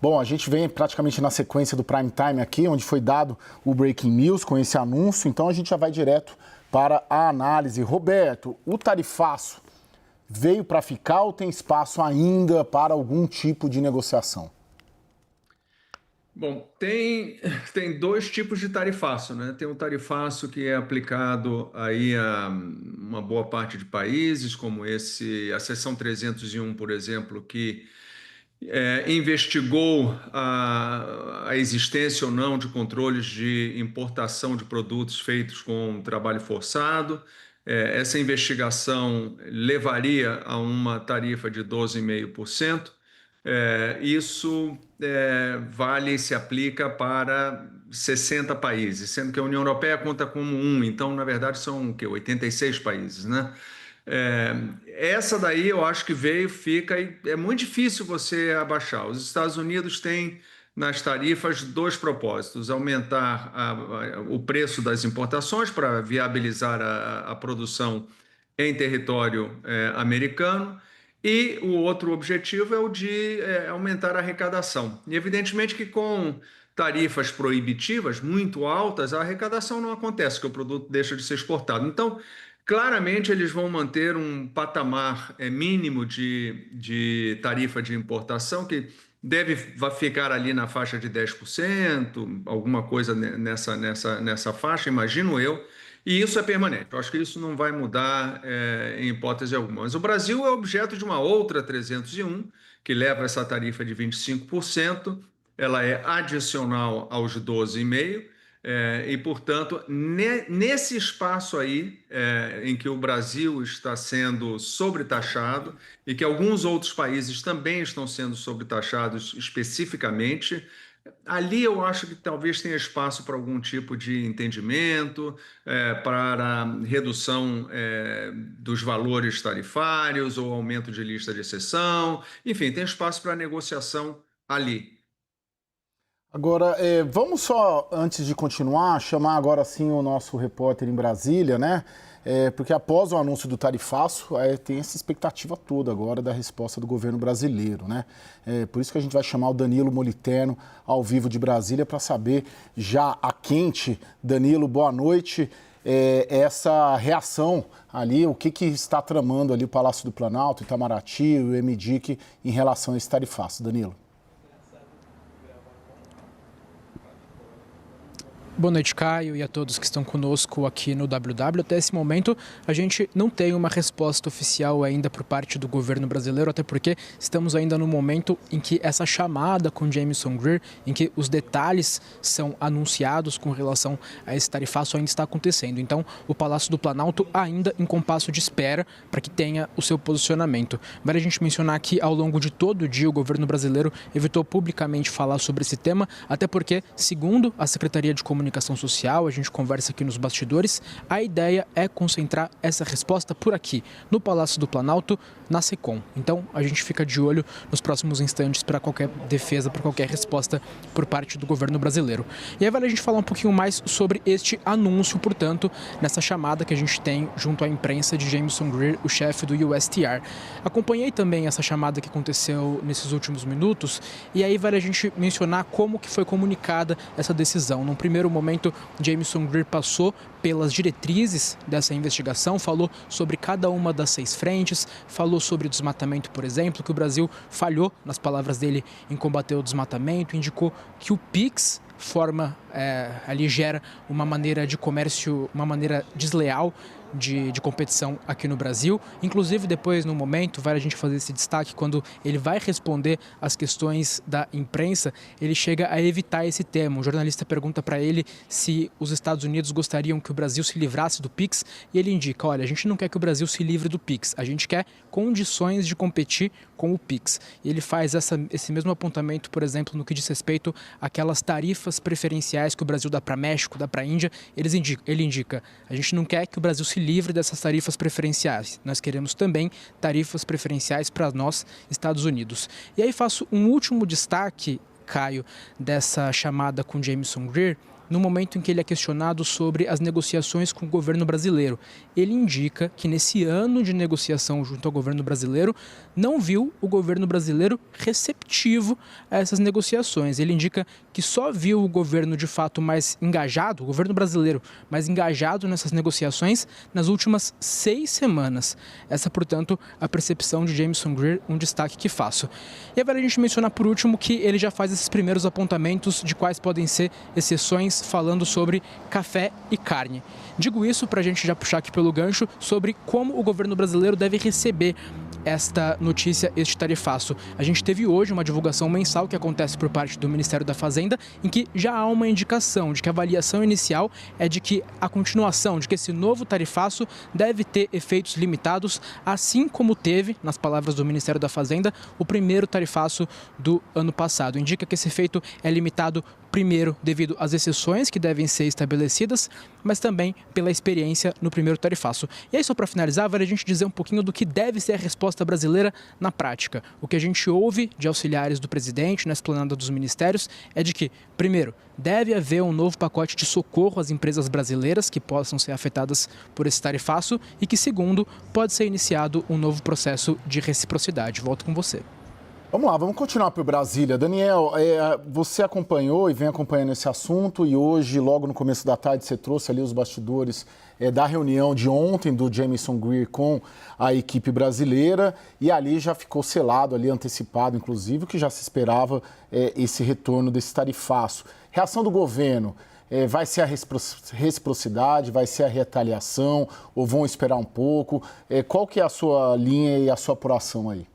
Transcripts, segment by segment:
Bom, a gente vem praticamente na sequência do Prime Time aqui, onde foi dado o Breaking News com esse anúncio, então a gente já vai direto para a análise. Roberto, o tarifaço veio para ficar ou tem espaço ainda para algum tipo de negociação? Bom, tem dois tipos de tarifaço, né? Tem o tarifaço que é aplicado aí a uma boa parte de países, como a seção 301, por exemplo, que investigou a existência ou não de controles de importação de produtos feitos com trabalho forçado. Essa investigação levaria a uma tarifa de 12,5%. Isso vale e se aplica para 60 países, sendo que a União Europeia conta como então, na verdade, são o quê? 86 países, né? Essa daí eu acho que fica, e é muito difícil você abaixar. Os Estados Unidos têm nas tarifas dois propósitos: aumentar o preço das importações para viabilizar a produção em território americano, e o outro objetivo é o de aumentar a arrecadação. E evidentemente que com tarifas proibitivas muito altas, a arrecadação não acontece, porque o produto deixa de ser exportado. Então, claramente, eles vão manter um patamar mínimo de tarifa de importação que vai ficar ali na faixa de 10%, alguma coisa nessa faixa, imagino eu, e isso é permanente. Eu acho que isso não vai mudar em hipótese alguma. Mas o Brasil é objeto de uma outra 301, que leva essa tarifa de 25%, ela é adicional aos 12,5%, e, portanto, nesse espaço aí em que o Brasil está sendo sobretaxado e que alguns outros países também estão sendo sobretaxados especificamente, ali eu acho que talvez tenha espaço para algum tipo de entendimento, para redução dos valores tarifários ou aumento de lista de exceção. Enfim, tem espaço para negociação ali. Agora, vamos só, antes de continuar, chamar agora sim o nosso repórter em Brasília, né? Porque após o anúncio do tarifaço, tem essa expectativa toda agora da resposta do governo brasileiro, né? Por isso que a gente vai chamar o Danilo Moliterno ao vivo de Brasília para saber já a quente. Danilo, boa noite. Essa reação ali, o que está tramando ali o Palácio do Planalto, Itamaraty e o MDIC em relação a esse tarifaço, Danilo? Boa noite, Caio, e a todos que estão conosco aqui no WW. Até esse momento, a gente não tem uma resposta oficial ainda por parte do governo brasileiro, até porque estamos ainda no momento em que essa chamada com Jamieson Greer, em que os detalhes são anunciados com relação a esse tarifaço, ainda está acontecendo. Então, o Palácio do Planalto ainda em compasso de espera para que tenha o seu posicionamento. Vale a gente mencionar que, ao longo de todo o dia, o governo brasileiro evitou publicamente falar sobre esse tema, até porque, segundo a Secretaria de Comunicação Social, a gente conversa aqui nos bastidores, a ideia é concentrar essa resposta por aqui, no Palácio do Planalto, na SECOM. Então, a gente fica de olho nos próximos instantes para qualquer defesa, para qualquer resposta por parte do governo brasileiro. E aí vale a gente falar um pouquinho mais sobre este anúncio, portanto, nessa chamada que a gente tem junto à imprensa de Jamieson Greer, o chefe do USTR. Acompanhei também essa chamada que aconteceu nesses últimos minutos, e aí vale a gente mencionar como que foi comunicada essa decisão. Num primeiro momento, Jamieson Greer passou pelas diretrizes dessa investigação, falou sobre cada uma das 6 frentes, falou sobre o desmatamento, por exemplo, que o Brasil falhou, nas palavras dele, em combater o desmatamento, indicou que o PIX ali gera uma maneira de comércio, uma maneira desleal de competição aqui no Brasil. Inclusive, depois, no momento, vale a gente fazer esse destaque, quando ele vai responder às questões da imprensa, ele chega a evitar esse tema. Um jornalista pergunta para ele se os Estados Unidos gostariam que o Brasil se livrasse do PIX, e ele indica: olha, a gente não quer que o Brasil se livre do PIX, a gente quer condições de competir com o PIX. E ele faz esse mesmo apontamento, por exemplo, no que diz respeito àquelas tarifas preferenciais que o Brasil dá para México, dá para a Índia. Ele indica: a gente não quer que o Brasil se livre dessas tarifas preferenciais. Nós queremos também tarifas preferenciais para nós, Estados Unidos. E aí faço um último destaque, Caio, dessa chamada com Jamieson Greer, no momento em que ele é questionado sobre as negociações com o governo brasileiro. Ele indica que nesse ano de negociação junto ao governo brasileiro, não viu o governo brasileiro receptivo a essas negociações. Ele indica que só viu o governo de fato mais engajado, o governo brasileiro mais engajado nessas negociações nas últimas 6 semanas. Essa, portanto, a percepção de Jamieson Greer, um destaque que faço. E agora a gente mencionar por último que ele já faz esses primeiros apontamentos de quais podem ser exceções, falando sobre café e carne. Digo isso para a gente já puxar aqui pelo gancho sobre como o governo brasileiro deve receber esta notícia, este tarifaço. A gente teve hoje uma divulgação mensal que acontece por parte do Ministério da Fazenda, em que já há uma indicação de que a avaliação inicial é de que a continuação, de que esse novo tarifaço deve ter efeitos limitados, assim como teve, nas palavras do Ministério da Fazenda, o primeiro tarifaço do ano passado. Indica que esse efeito é limitado primeiro devido às exceções que devem ser estabelecidas, mas também pela experiência no primeiro tarifaço. E aí, só para finalizar, vale a gente dizer um pouquinho do que deve ser a resposta brasileira na prática. O que a gente ouve de auxiliares do presidente na esplanada dos ministérios é de que, primeiro, deve haver um novo pacote de socorro às empresas brasileiras que possam ser afetadas por esse tarifaço e que, segundo, pode ser iniciado um novo processo de reciprocidade. Volto com você. Vamos lá, vamos continuar por Brasília. Daniel, você acompanhou e vem acompanhando esse assunto e hoje, logo no começo da tarde, você trouxe ali os bastidores da reunião de ontem do Jamieson Greer com a equipe brasileira e ali já ficou selado, ali antecipado, inclusive, que já se esperava esse retorno desse tarifaço. Reação do governo, vai ser a reciprocidade, vai ser a retaliação ou vão esperar um pouco? Qual que é a sua linha e a sua apuração aí?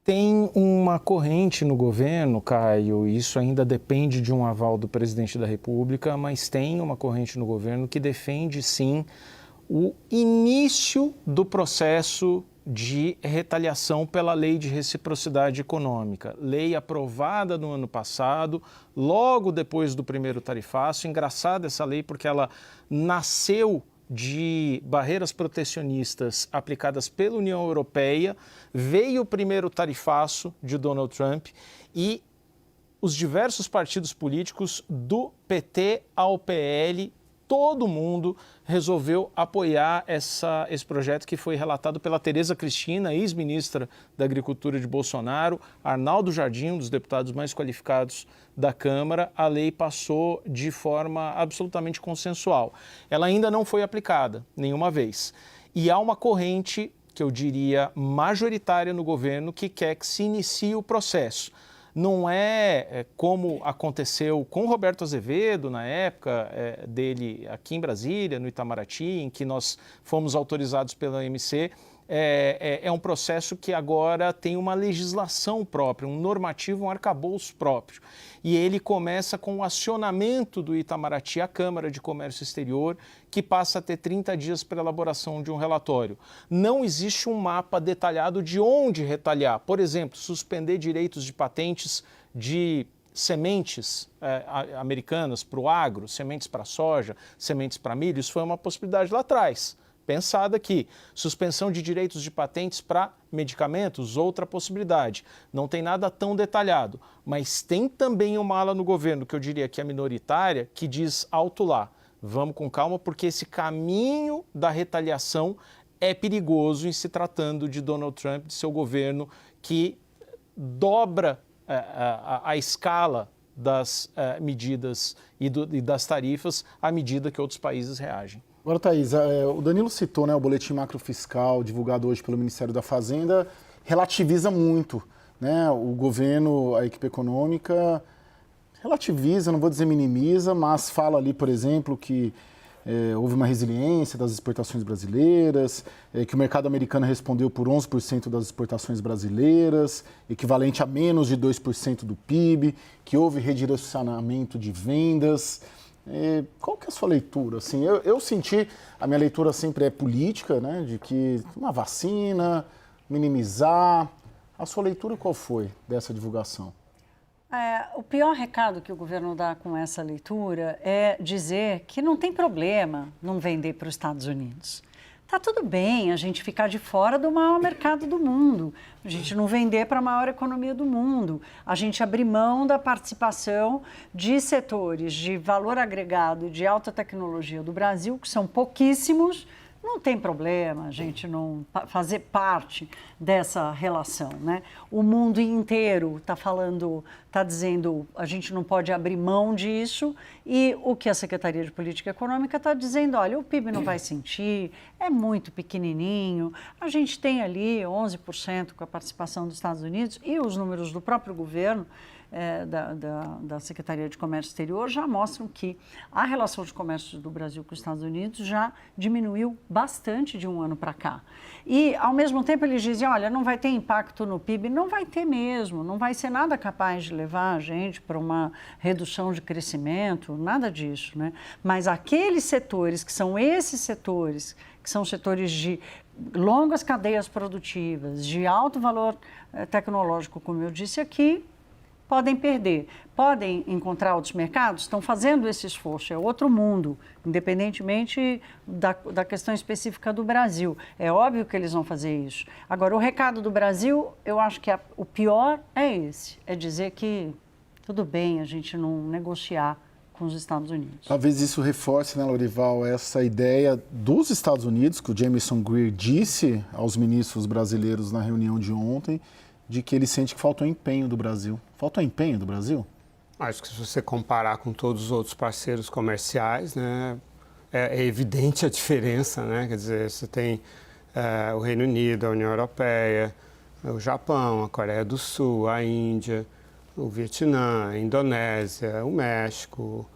Tem uma corrente no governo, Caio, isso ainda depende de um aval do presidente da República, mas tem uma corrente no governo que defende, sim, o início do processo de retaliação pela Lei de Reciprocidade Econômica. Lei aprovada no ano passado, logo depois do primeiro tarifaço. Engraçada essa lei porque ela nasceu de barreiras protecionistas aplicadas pela União Europeia, veio o primeiro tarifaço de Donald Trump e os diversos partidos políticos, do PT ao PL, todo mundo resolveu apoiar esse projeto que foi relatado pela Tereza Cristina, ex-ministra da Agricultura de Bolsonaro, Arnaldo Jardim, um dos deputados mais qualificados da Câmara. A lei passou de forma absolutamente consensual. Ela ainda não foi aplicada nenhuma vez. E há uma corrente, que eu diria majoritária no governo, que quer que se inicie o processo. Não é como aconteceu com Roberto Azevedo, na época dele aqui em Brasília, no Itamaraty, em que nós fomos autorizados pela OMC. É um processo que agora tem uma legislação própria, um normativo, um arcabouço próprio. E ele começa com o acionamento do Itamaraty à Câmara de Comércio Exterior, que passa a ter 30 dias para elaboração de um relatório. Não existe um mapa detalhado de onde retaliar. Por exemplo, suspender direitos de patentes de sementes americanas para o agro, sementes para soja, sementes para milho. Isso foi uma possibilidade lá atrás. Pensada aqui, suspensão de direitos de patentes para medicamentos, outra possibilidade. Não tem nada tão detalhado, mas tem também uma ala no governo, que eu diria que é minoritária, que diz alto lá, vamos com calma, porque esse caminho da retaliação é perigoso em se tratando de Donald Trump, de seu governo, que dobra a escala das medidas e das tarifas à medida que outros países reagem. Agora, Thaís, o Danilo citou, né, o boletim macrofiscal divulgado hoje pelo Ministério da Fazenda, relativiza muito, né, o governo, a equipe econômica relativiza, não vou dizer minimiza, mas fala ali, por exemplo, que houve uma resiliência das exportações brasileiras, que o mercado americano respondeu por 11% das exportações brasileiras, equivalente a menos de 2% do PIB, que houve redirecionamento de vendas. Qual que é a sua leitura? Assim, eu senti, a minha leitura sempre é política, né, de que uma vacina, minimizar. A sua leitura qual foi dessa divulgação? O pior recado que o governo dá com essa leitura é dizer que não tem problema não vender para os Estados Unidos. Tá tudo bem a gente ficar de fora do maior mercado do mundo, a gente não vender para a maior economia do mundo, a gente abrir mão da participação de setores de valor agregado de alta tecnologia do Brasil, que são pouquíssimos. Não tem problema a gente não fazer parte dessa relação, né? O mundo inteiro está dizendo a gente não pode abrir mão disso, e o que a Secretaria de Política Econômica está dizendo, olha, o PIB não vai sentir, é muito pequenininho, a gente tem ali 11% com a participação dos Estados Unidos, e os números do próprio governo, da Secretaria de Comércio Exterior já mostram que a relação de comércio do Brasil com os Estados Unidos já diminuiu bastante de um ano para cá. E, ao mesmo tempo, eles dizem, olha, não vai ter impacto no PIB. Não vai ter mesmo, não vai ser nada capaz de levar a gente para uma redução de crescimento, nada disso, né? Mas aqueles setores, que são esses setores, que são setores de longas cadeias produtivas, de alto valor tecnológico, como eu disse aqui, podem perder, podem encontrar outros mercados, estão fazendo esse esforço, é outro mundo, independentemente da questão específica do Brasil. É óbvio que eles vão fazer isso. Agora, o recado do Brasil, eu acho que o pior é esse, é dizer que tudo bem a gente não negociar com os Estados Unidos. Talvez isso reforce, né, Lorival, essa ideia dos Estados Unidos, que o Jamieson Greer disse aos ministros brasileiros na reunião de ontem, de que ele sente que faltou empenho do Brasil. Faltou empenho do Brasil? Acho que se você comparar com todos os outros parceiros comerciais, né, é evidente a diferença, né? Quer dizer, você tem o Reino Unido, a União Europeia, o Japão, a Coreia do Sul, a Índia, o Vietnã, a Indonésia, o México,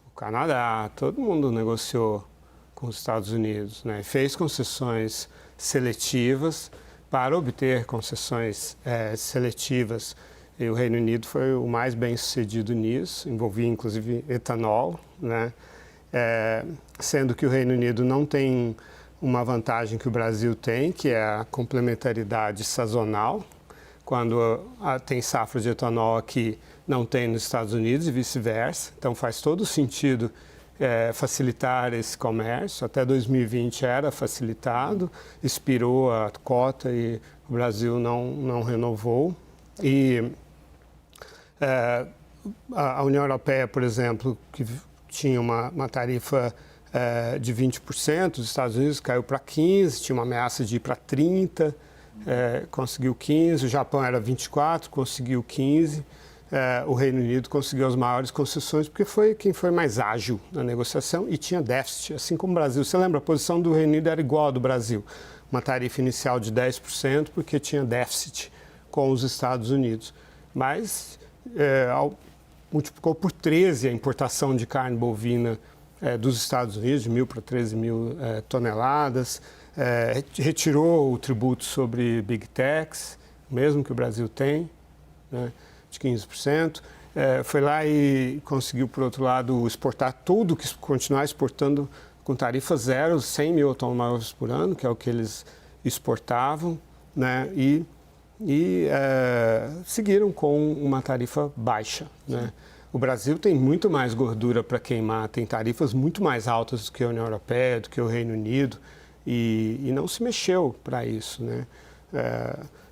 o Canadá, todo mundo negociou com os Estados Unidos, né? Fez concessões seletivas para obter concessões seletivas. E o Reino Unido foi o mais bem-sucedido nisso, envolvia inclusive etanol, né? Sendo que o Reino Unido não tem uma vantagem que o Brasil tem, que é a complementaridade sazonal. Quando tem safra de etanol aqui, não tem nos Estados Unidos e vice-versa. Então faz todo sentido facilitar esse comércio. Até 2020 era facilitado, expirou a cota e o Brasil não renovou. E a União Europeia, por exemplo, que tinha uma tarifa de 20%, os Estados Unidos caiu para 15%, tinha uma ameaça de ir para 30%, conseguiu 15%, o Japão era 24%, conseguiu 15%. O Reino Unido conseguiu as maiores concessões porque foi quem foi mais ágil na negociação e tinha déficit, assim como o Brasil. Você lembra, a posição do Reino Unido era igual à do Brasil, uma tarifa inicial de 10% porque tinha déficit com os Estados Unidos. Mas multiplicou por 13 a importação de carne bovina dos Estados Unidos, de 1.000 para 13 mil toneladas, retirou o tributo sobre Big Techs, mesmo que o Brasil tem, né, de 15%, foi lá e conseguiu, por outro lado, exportar tudo, continuar exportando com tarifa zero, 100 mil automóveis por ano, que é o que eles exportavam, né, e seguiram com uma tarifa baixa, né. O Brasil tem muito mais gordura para queimar, tem tarifas muito mais altas do que a União Europeia, do que o Reino Unido, e não se mexeu para isso, né.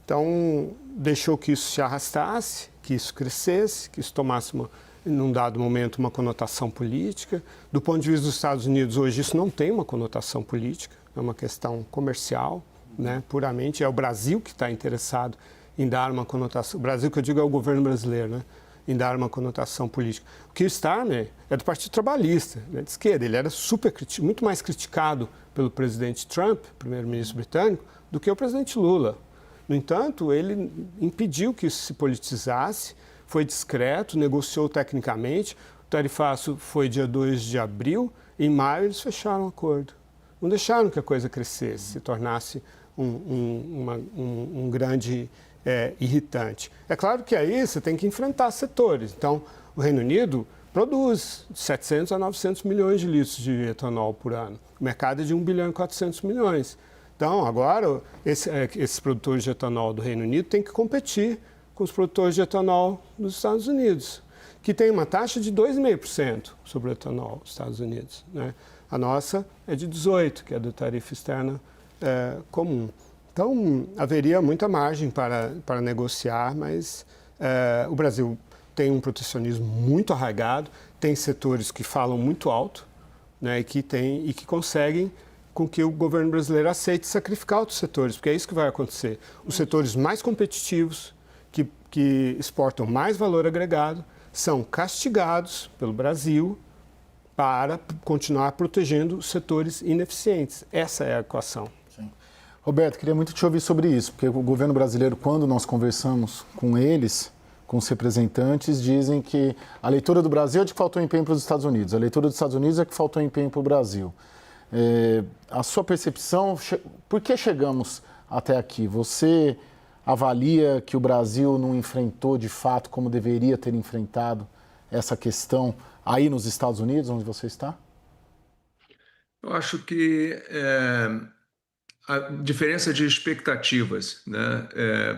Então, deixou que isso se arrastasse, que isso crescesse, que isso tomasse, num dado momento, uma conotação política. Do ponto de vista dos Estados Unidos, hoje isso não tem uma conotação política, é uma questão comercial, né? Puramente. É o Brasil que está interessado em dar uma conotação. O Brasil, que eu digo, é o governo brasileiro, né? Em dar uma conotação política. O Keir Starmer é do Partido Trabalhista, né? De esquerda. Ele era muito mais criticado pelo presidente Trump, primeiro-ministro britânico, do que o presidente Lula. No entanto, ele impediu que isso se politizasse, foi discreto, negociou tecnicamente. O tarifaço foi dia 2 de abril, em maio eles fecharam um acordo. Não deixaram que a coisa crescesse, se tornasse um grande irritante. É claro que aí você tem que enfrentar setores. Então, o Reino Unido produz 700 a 900 milhões de litros de etanol por ano. O mercado é de 1 bilhão e 400 milhões. Então, agora, esses produtores de etanol do Reino Unido têm que competir com os produtores de etanol dos Estados Unidos, que tem uma taxa de 2,5% sobre o etanol dos Estados Unidos, né? A nossa é de 18%, que é do tarifa externa comum. Então, haveria muita margem para negociar, mas o Brasil tem um protecionismo muito arraigado, tem setores que falam muito alto, né, e que conseguem com que o governo brasileiro aceite sacrificar outros setores, porque é isso que vai acontecer. Os setores mais competitivos, que exportam mais valor agregado, são castigados pelo Brasil para continuar protegendo os setores ineficientes. Essa é a equação. Roberto, queria muito te ouvir sobre isso, porque o governo brasileiro, quando nós conversamos com eles, com os representantes, dizem que a leitura do Brasil é de que faltou empenho para os Estados Unidos, a leitura dos Estados Unidos é que faltou empenho para o Brasil. A sua percepção, por que chegamos até aqui? Você avalia que o Brasil não enfrentou de fato como deveria ter enfrentado essa questão aí nos Estados Unidos, onde você está? Eu acho que a diferença de expectativas, né,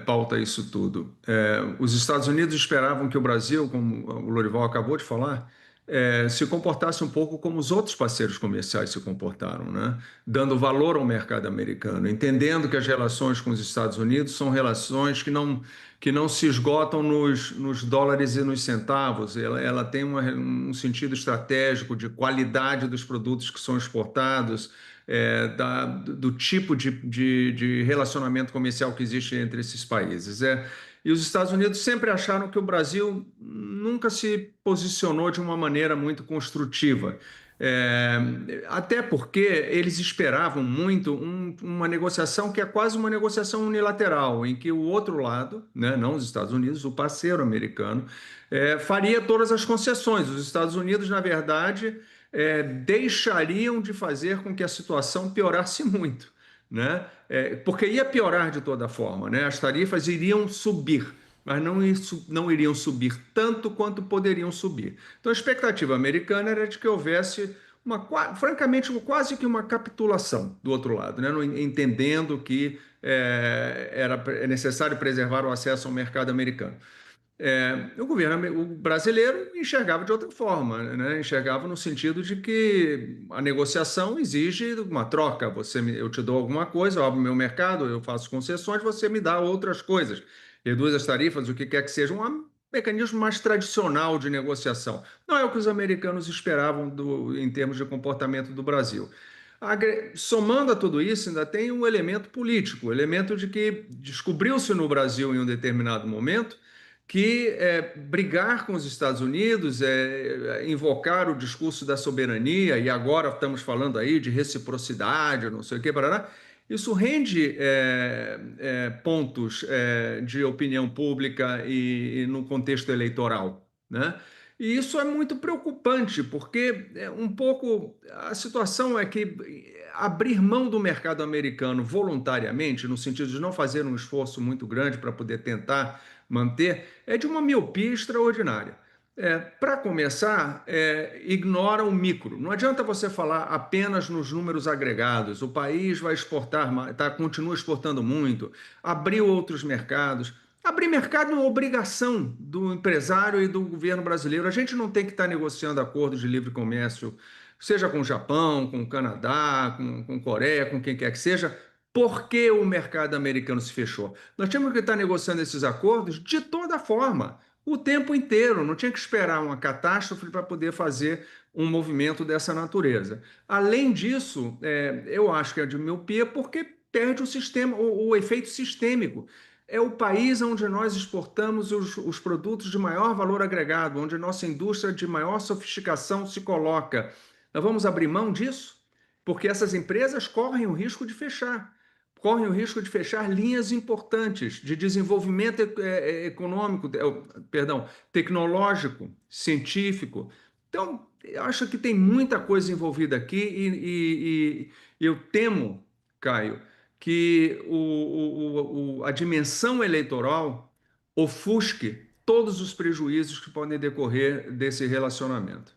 pauta isso tudo. Os Estados Unidos esperavam que o Brasil, como o Lorival acabou de falar, se comportasse um pouco como os outros parceiros comerciais se comportaram, né? Dando valor ao mercado americano, entendendo que as relações com os Estados Unidos são relações que não se esgotam nos dólares e nos centavos. Ela tem um sentido estratégico de qualidade dos produtos que são exportados, do tipo de relacionamento comercial que existe entre esses países. E os Estados Unidos sempre acharam que o Brasil nunca se posicionou de uma maneira muito construtiva. Até porque eles esperavam muito uma negociação que é quase uma negociação unilateral, em que o outro lado, né, não os Estados Unidos, o parceiro americano, faria todas as concessões. Os Estados Unidos, na verdade, deixariam de fazer com que a situação piorasse muito, né? Porque ia piorar de toda forma, né? As tarifas iriam subir, mas não iriam subir tanto quanto poderiam subir. Então a expectativa americana era de que houvesse francamente, quase que uma capitulação do outro lado, né? Entendendo que era necessário preservar o acesso ao mercado americano. O governo brasileiro enxergava de outra forma, né? Enxergava no sentido de que a negociação exige uma troca. Eu te dou alguma coisa, eu abro meu mercado, eu faço concessões, você me dá outras coisas. Reduz as tarifas, o que quer que seja, um mecanismo mais tradicional de negociação. Não é o que os americanos esperavam em termos de comportamento do Brasil. Somando a tudo isso, ainda tem um elemento político, o elemento de que descobriu-se no Brasil em um determinado momento que brigar com os Estados Unidos, invocar o discurso da soberania, e agora estamos falando aí de reciprocidade, não sei o que, parará, isso rende pontos de opinião pública e no contexto eleitoral, né? E isso é muito preocupante, porque um pouco a situação é que abrir mão do mercado americano voluntariamente, no sentido de não fazer um esforço muito grande para poder tentar manter, é de uma miopia extraordinária. Para começar, ignora o micro. Não adianta você falar apenas nos números agregados. O país vai exportar, continua exportando muito, abriu outros mercados. Abrir mercado é uma obrigação do empresário e do governo brasileiro. A gente não tem que estar negociando acordos de livre comércio, seja com o Japão, com o Canadá, com Coreia, com quem quer que seja, porque o mercado americano se fechou. Nós tínhamos que estar negociando esses acordos de toda forma, o tempo inteiro. Não tinha que esperar uma catástrofe para poder fazer um movimento dessa natureza. Além disso, eu acho que é de miopia porque perde o sistema, o efeito sistêmico. É o país onde nós exportamos os produtos de maior valor agregado, onde nossa indústria de maior sofisticação se coloca. Nós vamos abrir mão disso? Porque essas empresas correm o risco de fechar. Correm o risco de fechar linhas importantes de desenvolvimento econômico, tecnológico, científico. Então, eu acho que tem muita coisa envolvida aqui e eu temo, Caio, que a dimensão eleitoral ofusque todos os prejuízos que podem decorrer desse relacionamento.